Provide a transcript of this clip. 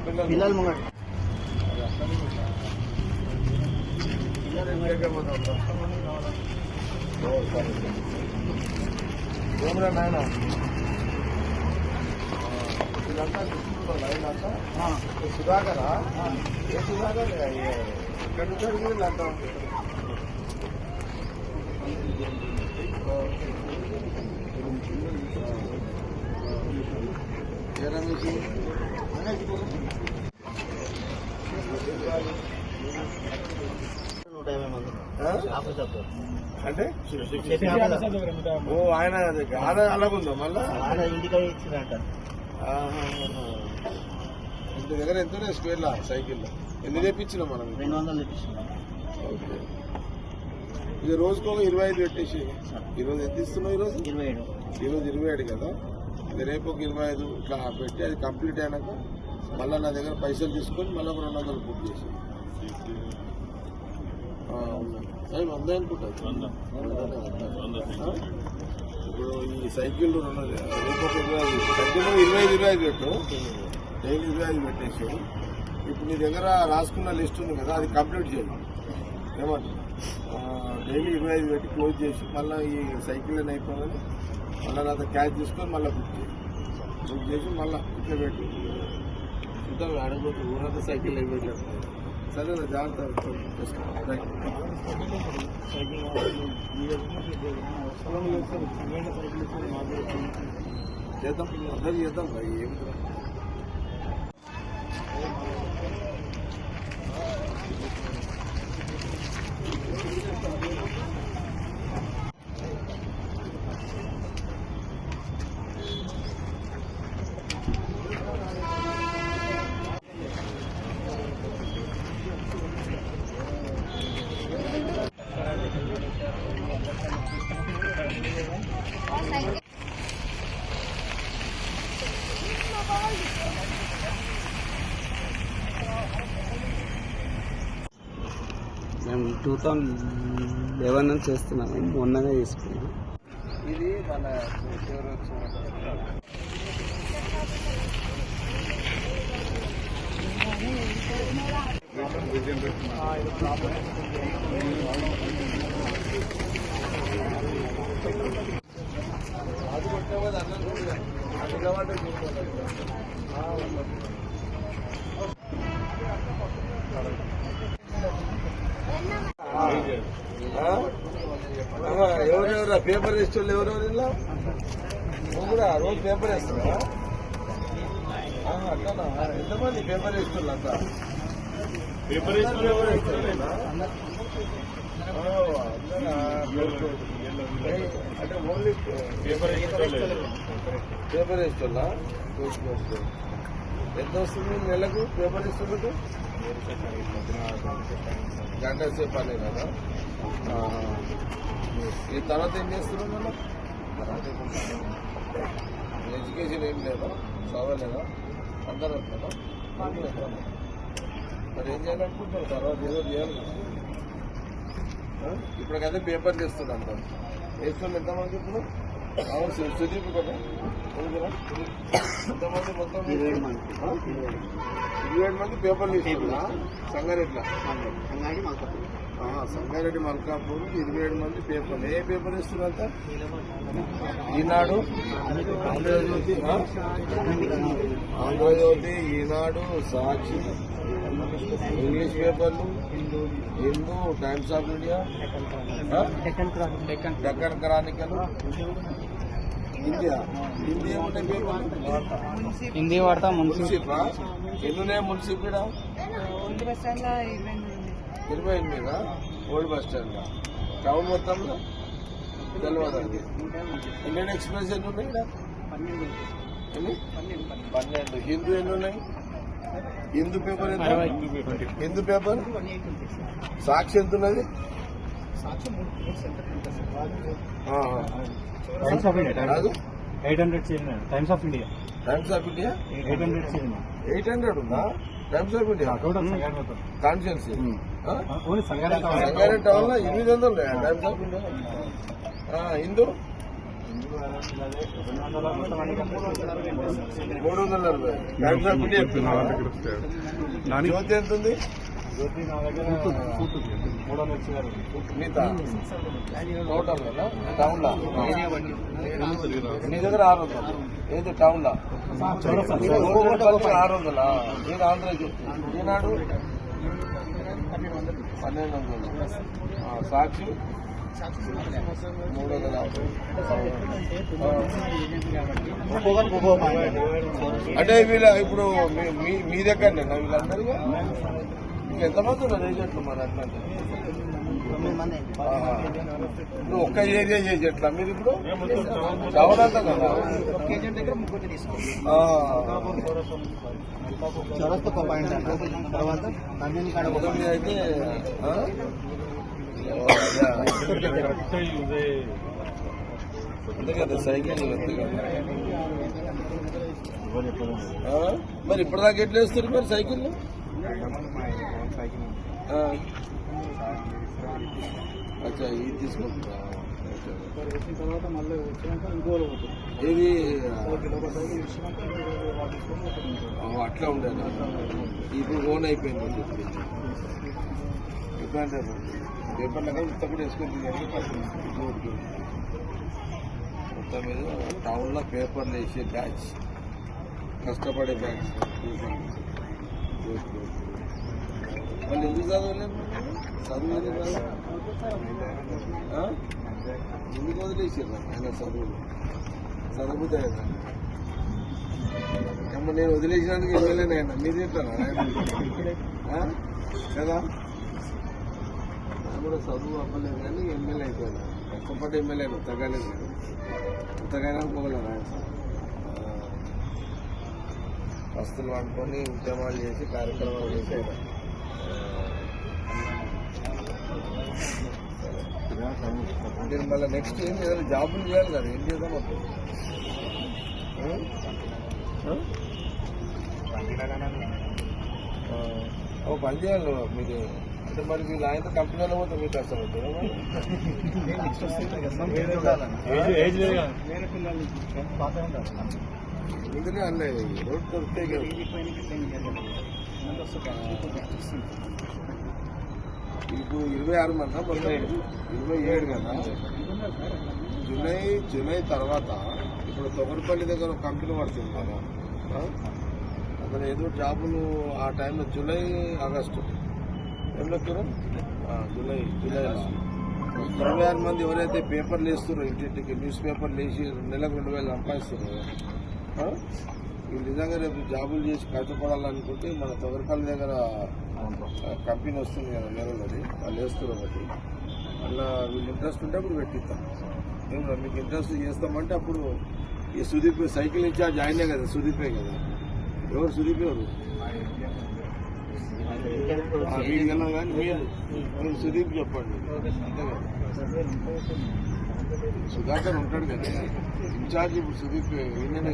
పిల్లలు ముంగడు నాయన సుధాకరా ఏ సుధాకర్ ఎక్కడి నుంచి అడిగింది అంతా ఏ రమేష్ అంటే ఓ ఆయన అలాగుందా మళ్ళా ఇంటికి ఇచ్చిందంట. ఇంటి దగ్గర ఎంత స్క్వేర్లా సైకిల్లో ఎన్ని తెప్పించినా మనం 200 తెప్పించినా. ఓకే ఇది రోజుకు 25 పెట్టేసి ఈరోజు ఎంత ఇస్తున్నావు? ఈరోజు 27 కదా. ఇది రేపు ఒక 25 ఇట్లా పెట్టి అది కంప్లీట్ అయినాక మళ్ళీ నా దగ్గర పైసలు తీసుకొని మళ్ళీ 200 బుక్ చేసి సరే 100 అనుకుంటుంది. ఇప్పుడు ఈ సైకిల్ రేపు ఒక 25 పెట్టు, డైలీ 25 పెట్టేసాడు. ఇప్పుడు నీ దగ్గర రాసుకున్న లిస్ట్ ఉంది కదా, అది కంప్లీట్ చేయాలి. ఏమంటారు? డైలీ 25 పెట్టి క్లోజ్ చేసి మళ్ళీ ఈ సైకిల్ అయిపోయిందని మళ్ళీ నా క్యాష్ తీసుకొని మళ్ళీ బుక్ చేసి మళ్ళీ ఇట్లా పెట్టి ఇంకా అడగబోతు ఊరంతా సైకిల్ అయిపోయాడు. సరే జాగ్రత్త చేద్దాం, అందరూ చేద్దాం. ఏమి మేము 2011 నుంచి చేస్తున్నాము, మొన్ననే తీసుకున్నాము. ఇది మన ఎవరెవరా పేపర్ వేసేవాళ్ళు ఎవరెవరు ఇలా నువ్వు కూడా రోజు పేపర్ వేస్తున్నా? అట్లా ఎంతమంది పేపర్ వేసుకోవాలి? అంతా పేపర్ వేసుకుని ఎవరు వేసుకోలేనా? అంటే ఓన్లీ పేపర్ వేసుకోవాలా? ఎంత వస్తుంది నెలకు పేపర్ ఇస్తున్నట్టు? గంట సేపు అనే కదా. ఈ తర్వాత ఏం చేస్తున్నావు? మళ్ళీ ఎడ్యుకేషన్ ఏం లేదా? చదవలేదా? అందరూ కదా. మరి ఏం చేయాలనుకుంటున్నారు? తర్వాత ఏదో చేయాలి. ఇప్పటికైతే పేపర్ చేస్తున్నా అంత వేస్తున్నా. ఎంతమంది ఇప్పుడు? అవును సుదీప్ కదా. ఎంతమంది? మొత్తం 27 మంది పేపర్లు ఇస్తున్నా. సంగారెడ్డి సంగారెడ్డి మల్కాపూర్ 27 మంది పేపర్లు. ఏ పేపర్ ఇస్తున్నారంట? ఈనాడు, ఆంధ్రజ్యోతి, ఈనాడు, సాక్షి, ఇంగ్లీష్ పేపర్లు, Hindu, times of India, Deccan Chronicle, Hindi ఏముంటాయి పేపర్లు? హిందీ వాడతా. మున్సిపా ఎన్నున్నాయి? మున్సిపా 28 ఓల్డ్ బస్ స్టాండ్ టౌన్ మొత్తంలో తెలియదండి. ఇండియన్ ఎక్స్ప్రెస్ ఎన్ని ఉన్నాయి? 12. హిందూ ఎన్ని ఉన్నాయి? హిందూ పేపర్ ఎంత? హిందూ పేపర్. సాక్షి ఎంత ఉన్నది? Times of India 800 times of India 800 ఉందా? Times of India constituency Sangareddy town లో 800 టైమ్స్ ఆఫ్ ఇండియా. హిందూ 340. జ్యోతి ఎంత ఉంది? జ్యోతి నా దగ్గర 300 ఇచ్చారు. మిగతా టోటల్ కదా టౌన్ లా నీ దగ్గర 600. ఏది టౌన్ లా 600. నేను ఆంధ్ర చెప్తాను. ఈనాడు 1200. సాక్షి 350. అంటే వీళ్ళ ఇప్పుడు మీ దగ్గరనేనా వీళ్ళందరికీ? ఎంతమంది ఉన్నారు ఏజెంట్లు మరి అట్లా? ఇప్పుడు ఒక్క ఏరియా చేసేట్లా మీరు ఇప్పుడు టౌన్ అంతా కదా? అయితే అంతే కదా సైకిల్ అంతే కదా. మరి ఇప్పటిదాకా ఎట్లా వేస్తారు మరి సైకిల్? అచ్చా ఇది తీసుకుంటా. ఏది అట్లా ఉండేది ఇప్పుడు ఓన్ అయిపోయింది. ఎప్పుడంటే పేపర్లో కానీ ఇంత కూడా వేసుకొని మొత్తం మీద టౌన్లో పేపర్లు వేసే బ్యాచ్, కష్టపడే బ్యాచ్. వాళ్ళు ఎందుకు చదవలేదు? చదువులేదు ఎందుకు వదిలేసారు ఆయన చదువులు? చదువుతాయి అమ్మ. నేను వదిలేసినందుకు ఎమ్మెల్యేనే అయినా మీరు చెప్తారా కదా? కూడా చదువు అవ్వలేదు కానీ ఎమ్మెల్యే అయిపోయాను. కష్టపడి ఎమ్మెల్యే తగ్గలేదు నేను. అంతకైనా పోగలరు ఆయన. వస్తువులు వండుకొని ఉద్యమాలు చేసి కార్యక్రమాలు చేశారు. నేను మళ్ళీ నెక్స్ట్ ఏం చేయాలి? జాబులు చేయాలి కదా. ఏం చేద్దాం అప్పుడు? ఓ పని చేయాలి మీరు. అంటే మరి వీళ్ళు ఆయన కంపెనీలో పోతే మీకు కష్టం అవుతుంది. ఎందుకంటే అన్నీ రోడ్డు దొరుకుతాయి కదా. ఇప్పుడు 26 మంది మొత్తం 27 కదా. జూలై తర్వాత ఇప్పుడు తొగరపల్లి దగ్గర ఒక కంపెనీ పడుతుంది కదా. అతను ఏదో జాబులు ఆ టైంలో జూలై ఆగస్టు ఏమో జూలై 26 మంది ఎవరైతే పేపర్లు వేస్తున్నారో ఇంటింటికి న్యూస్ పేపర్లు వేసి నెలకు 2000 సంపాదిస్తున్నారు. వీళ్ళు నిజంగా రేపు జాబులు చేసి కష్టపడాలనుకుంటే మన తొగరపల్లి దగ్గర కంపెనీ వస్తుంది కదా నెలలోది, వాళ్ళు వేస్తారు ఒకటి. అలా వీళ్ళు ఇంట్రెస్ట్ ఉంటే అప్పుడు పెట్టిస్తాం. ఏమన్నా మీకు ఇంట్రెస్ట్ చేస్తామంటే అప్పుడు ఈ సుదీప్ సైకిల్ ఇన్ఛార్జ్ ఆయనే కదా, సుదీపే కదా. ఎవరు సుదీప్? ఎవరు మీకు వెళ్ళాం కానీ మీరు సుదీప్ చెప్పండి. అంతే కదా. సుధాకర్ ఉంటాడు కదా ఇన్ఛార్జ్. ఇప్పుడు సుదీప్ ఈయననే కదా.